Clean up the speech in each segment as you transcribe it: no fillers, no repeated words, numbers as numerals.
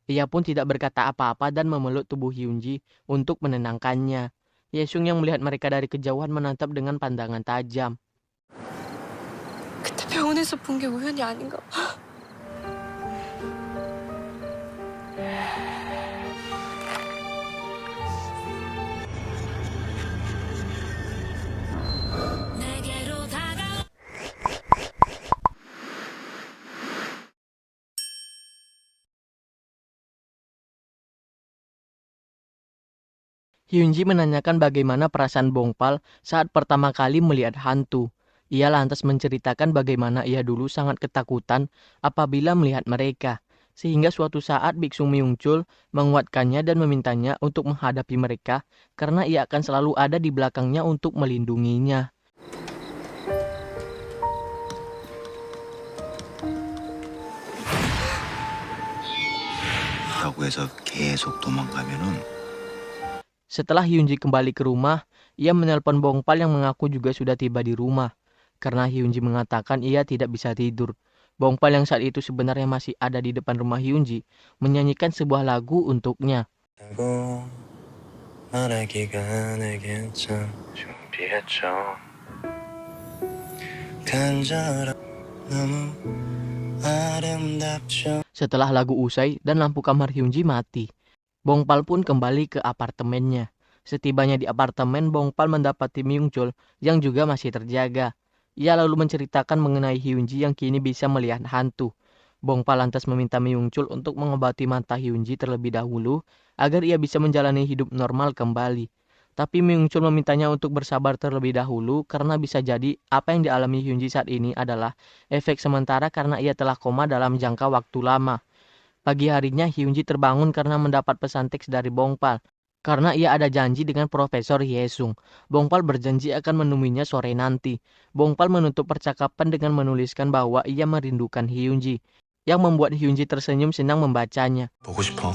Ia pun tidak berkata apa-apa dan memeluk tubuh Hyunji untuk menenangkannya. Yesung yang melihat mereka dari kejauhan menatap dengan pandangan tajam. 그때 병원에서 본 게 우연이 아닌가 봐. Hyunji menanyakan bagaimana perasaan Bongpal saat pertama kali melihat hantu. Ia lantas menceritakan bagaimana ia dulu sangat ketakutan apabila melihat mereka. Sehingga suatu saat Biksu Myungchul menguatkannya dan memintanya untuk menghadapi mereka karena ia akan selalu ada di belakangnya untuk melindunginya. 라고 해서 계속 도망가면은 Setelah Hyunji kembali ke rumah, ia menelpon Bongpal yang mengaku juga sudah tiba di rumah. Karena Hyunji mengatakan ia tidak bisa tidur. Bongpal yang saat itu sebenarnya masih ada di depan rumah Hyunji, menyanyikan sebuah lagu untuknya. Setelah lagu usai dan lampu kamar Hyunji mati, Bongpal pun kembali ke apartemennya. Setibanya di apartemen, Bongpal mendapati Myungchul yang juga masih terjaga. Ia lalu menceritakan mengenai Hyunji yang kini bisa melihat hantu. Bongpal lantas meminta Myungchul untuk mengobati mata Hyunji terlebih dahulu agar ia bisa menjalani hidup normal kembali. Tapi Myungchul memintanya untuk bersabar terlebih dahulu karena bisa jadi apa yang dialami Hyunji saat ini adalah efek sementara karena ia telah koma dalam jangka waktu lama. Pagi harinya Hyunji terbangun karena mendapat pesan teks dari Bongpal. Karena ia ada janji dengan Profesor Hyesung. Bongpal berjanji akan menemuinya sore nanti. Bongpal menutup percakapan dengan menuliskan bahwa ia merindukan Hyunji. Yang membuat Hyunji tersenyum senang membacanya. 보고 싶어.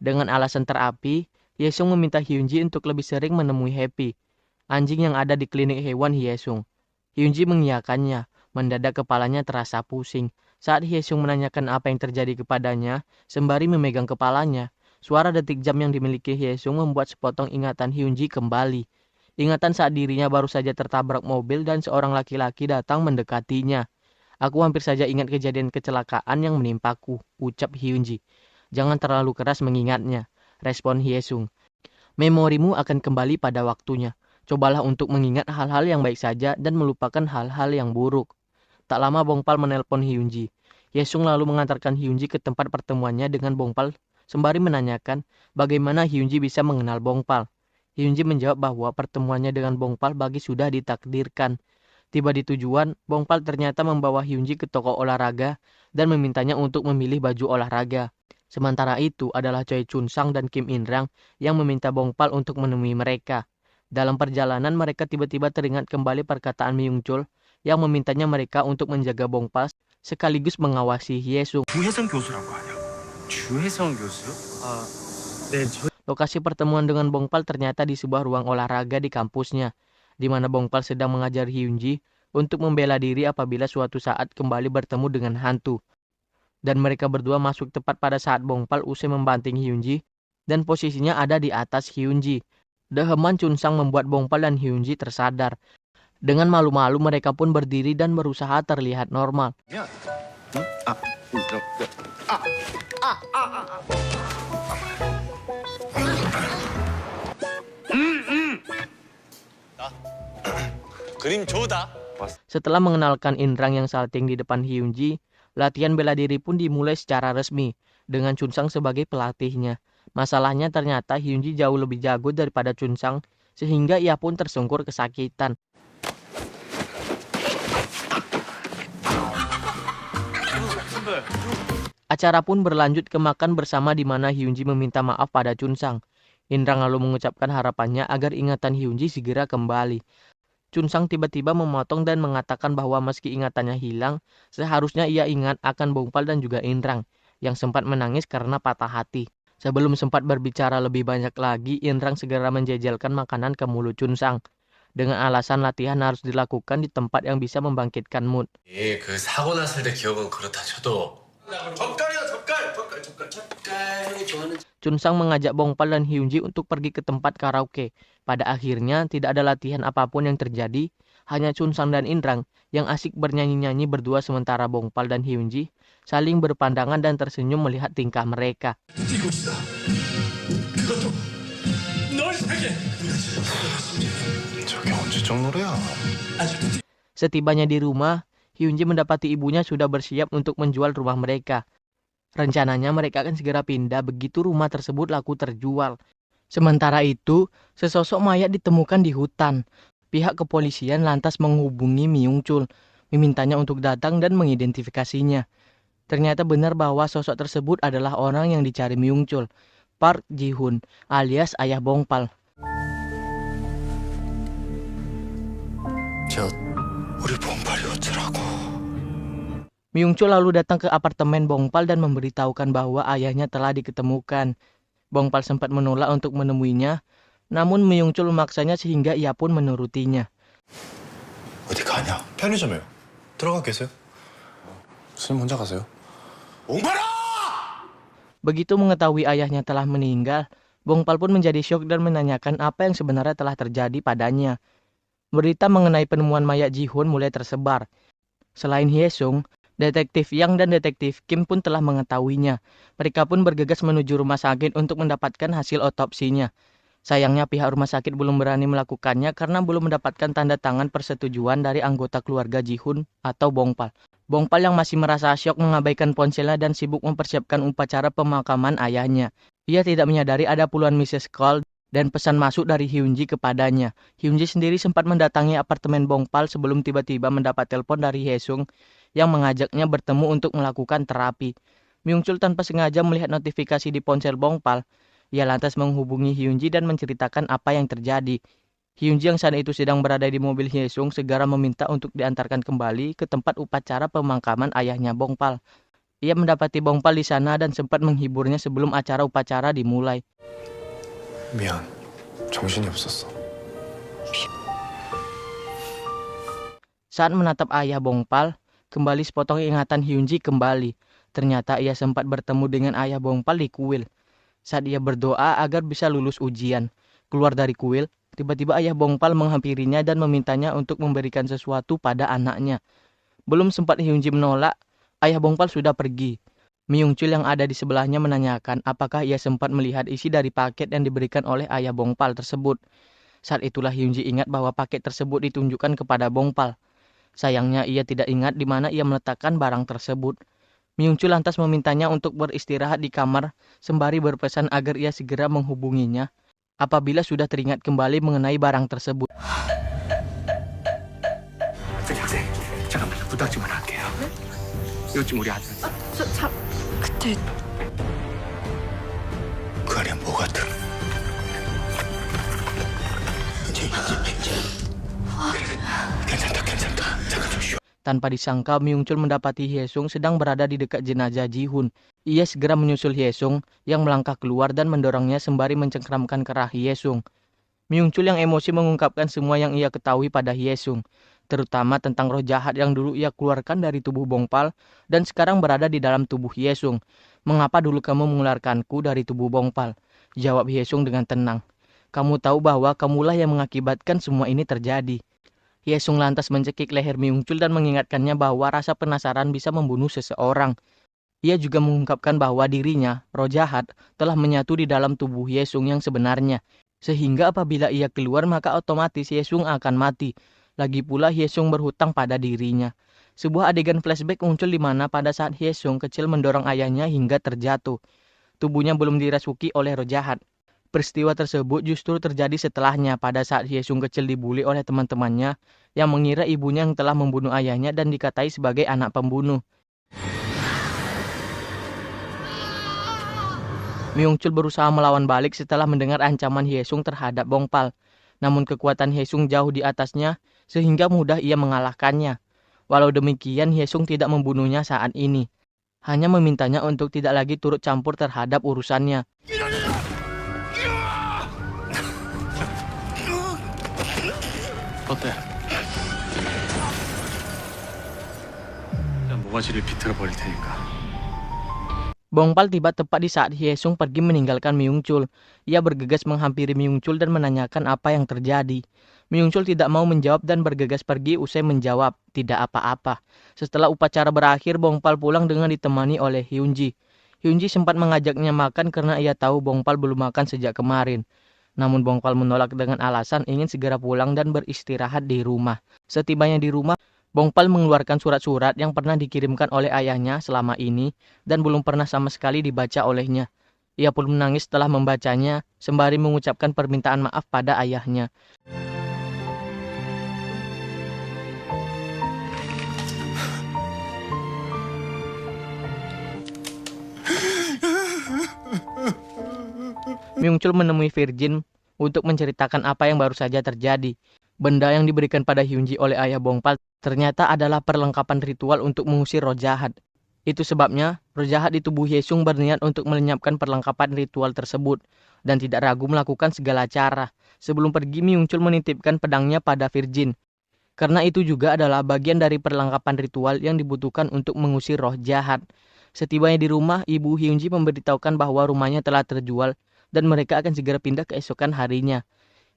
Dengan alasan terapi, Hyesung meminta Hyunji untuk lebih sering menemui Happy, anjing yang ada di klinik hewan Hyesung. Hyunji mengiyakannya. Mendadak kepalanya terasa pusing. Saat Hyesung menanyakan apa yang terjadi kepadanya, sembari memegang kepalanya, suara detik jam yang dimiliki Hyesung membuat sepotong ingatan Hyunji kembali. Ingatan saat dirinya baru saja tertabrak mobil dan seorang laki-laki datang mendekatinya. Aku hampir saja ingat kejadian kecelakaan yang menimpaku, ucap Hyunji. Jangan terlalu keras mengingatnya, respon Hyesung. Memorimu akan kembali pada waktunya. Cobalah untuk mengingat hal-hal yang baik saja dan melupakan hal-hal yang buruk. Tak lama Bongpal menelpon Hyunji. Hyesung lalu mengantarkan Hyunji ke tempat pertemuannya dengan Bongpal sembari menanyakan bagaimana Hyunji bisa mengenal Bongpal. Hyunji menjawab bahwa pertemuannya dengan Bongpal bagi sudah ditakdirkan. Tiba di tujuan, Bongpal ternyata membawa Hyunji ke toko olahraga dan memintanya untuk memilih baju olahraga. Sementara itu adalah Choi Chun-sang dan Kim In-rang yang meminta Bongpal untuk menemui mereka. Dalam perjalanan mereka tiba-tiba teringat kembali perkataan Myungchul yang memintanya mereka untuk menjaga Bongpal sekaligus mengawasi Hyesung. 주혜성 교수라고 하냐? 주혜성 교수요? 네, Lokasi pertemuan dengan Bongpal ternyata di sebuah ruang olahraga di kampusnya, di mana Bongpal sedang mengajar Hyunji untuk membela diri apabila suatu saat kembali bertemu dengan hantu. Dan mereka berdua masuk tepat pada saat Bongpal usai membanting Hyunji dan posisinya ada di atas Hyunji. Deheman Chun-sang membuat Bongpal dan Hyunji tersadar. Dengan malu-malu mereka pun berdiri dan berusaha terlihat normal. 그림 좋다. Setelah mengenalkan In-rang yang salting di depan Hyunji, latihan bela diri pun dimulai secara resmi dengan Chun-sang sebagai pelatihnya. Masalahnya ternyata Hyunji jauh lebih jago daripada Chun-sang sehingga ia pun tersungkur kesakitan. Acara pun berlanjut ke makan bersama di mana Hyunji meminta maaf pada Chun-sang. In-rang lalu mengucapkan harapannya agar ingatan Hyunji segera kembali. Chun-sang tiba-tiba memotong dan mengatakan bahwa meski ingatannya hilang, seharusnya ia ingat akan Bongpal dan juga In-rang yang sempat menangis karena patah hati. Sebelum sempat berbicara lebih banyak lagi, In-rang segera menjejelkan makanan ke mulut Chun-sang. dengan alasan latihan harus dilakukan di tempat yang bisa membangkitkan mood. 예, 그 사고 났을 때 기억은 그렇다 쳐도 Chun Sang mengajak Bongpal dan Hyunji untuk pergi ke tempat karaoke. Pada akhirnya tidak ada latihan apapun yang terjadi, hanya Chun Sang dan Inrang yang asik bernyanyi-nyanyi berdua sementara Bongpal dan Hyunji saling berpandangan dan tersenyum melihat tingkah mereka. 저게 언제적 노래야? Setibanya di rumah, Hyunji mendapati ibunya sudah bersiap untuk menjual rumah mereka. Rencananya mereka akan segera pindah begitu rumah tersebut laku terjual. Sementara itu, sesosok mayat ditemukan di hutan. Pihak kepolisian lantas menghubungi Myung Chul, memintanya untuk datang dan mengidentifikasinya. Ternyata benar bahwa sosok tersebut adalah orang yang dicari Myung Chul, Park Ji-hoon, alias ayah Bongpal. 저 우리 봉팔이 어쩌라고? Myung Chul lalu datang ke apartemen Bongpal dan memberitahukan bahwa ayahnya telah diketemukan. Bongpal sempat menolak untuk menemuinya, namun Myung Chul memaksanya sehingga ia pun menurutinya. 어디 가냐? 편의점에요. 들어가 계세요. 스님 혼자 가세요. 봉팔아! Begitu mengetahui ayahnya telah meninggal, Bongpal pun menjadi syok dan menanyakan apa yang sebenarnya telah terjadi padanya. Berita mengenai penemuan mayat Ji-hoon mulai tersebar. Selain Hye-sung, detektif Yang dan detektif Kim pun telah mengetahuinya. Mereka pun bergegas menuju rumah sakit untuk mendapatkan hasil otopsinya. Sayangnya pihak rumah sakit belum berani melakukannya karena belum mendapatkan tanda tangan persetujuan dari anggota keluarga Ji-hoon atau Bongpal. Bongpal yang masih merasa syok mengabaikan ponselnya dan sibuk mempersiapkan upacara pemakaman ayahnya. Ia tidak menyadari ada puluhan message call dan pesan masuk dari Hyunji kepadanya. Hyunji sendiri sempat mendatangi apartemen Bongpal sebelum tiba-tiba mendapat telepon dari Hye-sung yang mengajaknya bertemu untuk melakukan terapi. Myung Chul tanpa sengaja melihat notifikasi di ponsel Bongpal. Ia lantas menghubungi Hyunji dan menceritakan apa yang terjadi. Hyunji yang saat itu sedang berada di mobil Hye-sung segera meminta untuk diantarkan kembali ke tempat upacara pemakaman ayahnya Bongpal. Ia mendapati Bongpal di sana dan sempat menghiburnya sebelum acara upacara dimulai. 미안. 정신이 없었어. Saat menatap ayah Bongpal, kembali sepotong ingatan Hyunji kembali. Ternyata ia sempat bertemu dengan ayah Bongpal di kuil. Saat ia berdoa agar bisa lulus ujian. Keluar dari kuil, tiba-tiba ayah Bongpal menghampirinya dan memintanya untuk memberikan sesuatu pada anaknya. Belum sempat Hyunji menolak, ayah Bongpal sudah pergi. Myung Chul yang ada di sebelahnya menanyakan apakah ia sempat melihat isi dari paket yang diberikan oleh ayah Bongpal tersebut. Saat itulah Hyunji ingat bahwa paket tersebut ditunjukkan kepada Bongpal. Sayangnya ia tidak ingat di mana ia meletakkan barang tersebut. Myung Chul lantas memintanya untuk beristirahat di kamar sembari berpesan agar ia segera menghubunginya apabila sudah teringat kembali mengenai barang tersebut. 학생, 잠깐만 부탁 좀 하나 할게요. 이것 좀 우리 아들. 그때 그 안에 뭐가 들어? 괜찮다. 잠깐 좀 쉬어. Tanpa disangka, Myung Chul mendapati Hye-sung sedang berada di dekat jenazah Ji-hoon. Ia segera menyusul Hye-sung yang melangkah keluar dan mendorongnya sembari mencengkramkan kerah Hye-sung. Myung Chul yang emosi mengungkapkan semua yang ia ketahui pada Hye-sung, terutama tentang roh jahat yang dulu ia keluarkan dari tubuh Bongpal dan sekarang berada di dalam tubuh Hye-sung. Mengapa dulu kamu mengeluarkanku dari tubuh Bongpal? Jawab Hye-sung dengan tenang. Kamu tahu bahwa kamulah yang mengakibatkan semua ini terjadi. Hye-sung lantas mencekik leher Myung Chul dan mengingatkannya bahwa rasa penasaran bisa membunuh seseorang. Ia juga mengungkapkan bahwa dirinya, roh jahat, telah menyatu di dalam tubuh Hye-sung yang sebenarnya. Sehingga apabila ia keluar maka otomatis Hye-sung akan mati. Lagi pula Hye-sung berhutang pada dirinya. Sebuah adegan flashback muncul di mana pada saat Hye-sung kecil mendorong ayahnya hingga terjatuh. Tubuhnya belum dirasuki oleh roh jahat. Peristiwa tersebut justru terjadi setelahnya pada saat Hye-sung kecil dibully oleh teman-temannya yang mengira ibunya yang telah membunuh ayahnya dan dikatai sebagai anak pembunuh. Myung Chul berusaha melawan balik setelah mendengar ancaman Hye-sung terhadap Bongpal. Namun kekuatan Hye-sung jauh di atasnya sehingga mudah ia mengalahkannya. Walau demikian Hye-sung tidak membunuhnya saat ini. Hanya memintanya untuk tidak lagi turut campur terhadap urusannya. 어때? 일단 모가지를 비틀어 버릴 테니까. Bongpal tiba tepat di saat Hyesung pergi meninggalkan Myungchul. Ia bergegas menghampiri Myungchul dan menanyakan apa yang terjadi. Myungchul tidak mau menjawab dan bergegas pergi usai menjawab, tidak apa-apa. Setelah upacara berakhir, Bongpal pulang dengan ditemani oleh Hyunji. Hyunji sempat mengajaknya makan karena ia tahu Bongpal belum makan sejak kemarin. Namun Bongpal menolak dengan alasan ingin segera pulang dan beristirahat di rumah. Setibanya di rumah, Bongpal mengeluarkan surat-surat yang pernah dikirimkan oleh ayahnya selama ini dan belum pernah sama sekali dibaca olehnya. Ia pun menangis setelah membacanya, sembari mengucapkan permintaan maaf pada ayahnya. Myungchul menemui Virgin untuk menceritakan apa yang baru saja terjadi. Benda yang diberikan pada Hyunji oleh ayah Bongpal ternyata adalah perlengkapan ritual untuk mengusir roh jahat. Itu sebabnya roh jahat di tubuh Hyesung berniat untuk melenyapkan perlengkapan ritual tersebut dan tidak ragu melakukan segala cara. Sebelum pergi, Myungchul menitipkan pedangnya pada Virgin. Karena itu juga adalah bagian dari perlengkapan ritual yang dibutuhkan untuk mengusir roh jahat. Setibanya di rumah, ibu Hyunji memberitahukan bahwa rumahnya telah terjual dan mereka akan segera pindah keesokan harinya.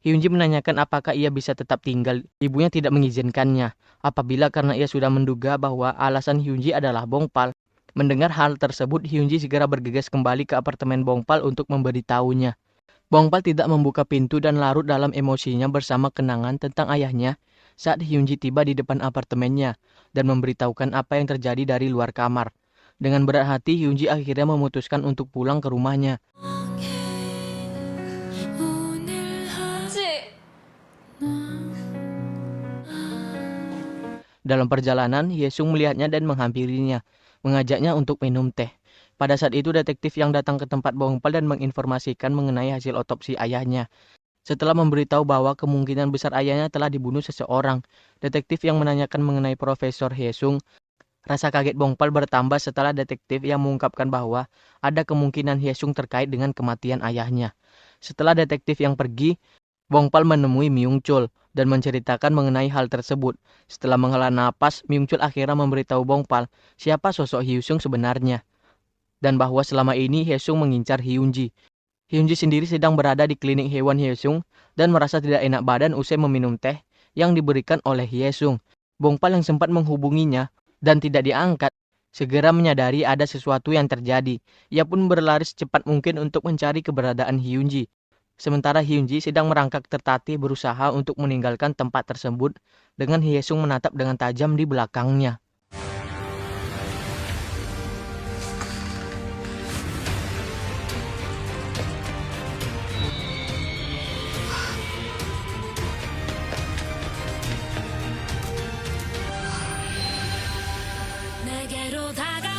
Hyunji menanyakan apakah ia bisa tetap tinggal. Ibunya tidak mengizinkannya. Apabila karena ia sudah menduga bahwa alasan Hyunji adalah Bongpal. Mendengar hal tersebut, Hyunji segera bergegas kembali ke apartemen Bongpal untuk memberitahunya. Bongpal tidak membuka pintu dan larut dalam emosinya bersama kenangan tentang ayahnya saat Hyunji tiba di depan apartemennya dan memberitahukan apa yang terjadi dari luar kamar. Dengan berat hati, Hyunji akhirnya memutuskan untuk pulang ke rumahnya. Dalam perjalanan, Hyesung melihatnya dan menghampirinya, mengajaknya untuk minum teh. Pada saat itu, detektif yang datang ke tempat Bongpal dan menginformasikan mengenai hasil otopsi ayahnya. Setelah memberitahu bahwa kemungkinan besar ayahnya telah dibunuh seseorang, detektif yang menanyakan mengenai Profesor Hyesung, rasa kaget Bongpal bertambah setelah detektif yang mengungkapkan bahwa ada kemungkinan Hyesung terkait dengan kematian ayahnya. Setelah detektif yang pergi, Bongpal menemui Myungchul dan menceritakan mengenai hal tersebut. Setelah menghela napas, Myungchul akhirnya memberitahu Bongpal siapa sosok Hyesung sebenarnya dan bahwa selama ini Hyesung mengincar Hyunji. Hyunji sendiri sedang berada di klinik hewan Hyesung dan merasa tidak enak badan usai meminum teh yang diberikan oleh Hyesung. Bongpal yang sempat menghubunginya dan tidak diangkat segera menyadari ada sesuatu yang terjadi. Ia pun berlari secepat mungkin untuk mencari keberadaan Hyunji. Sementara Hyunji sedang merangkak tertatih berusaha untuk meninggalkan tempat tersebut dengan Hyesung menatap dengan tajam di belakangnya. 내게로 다가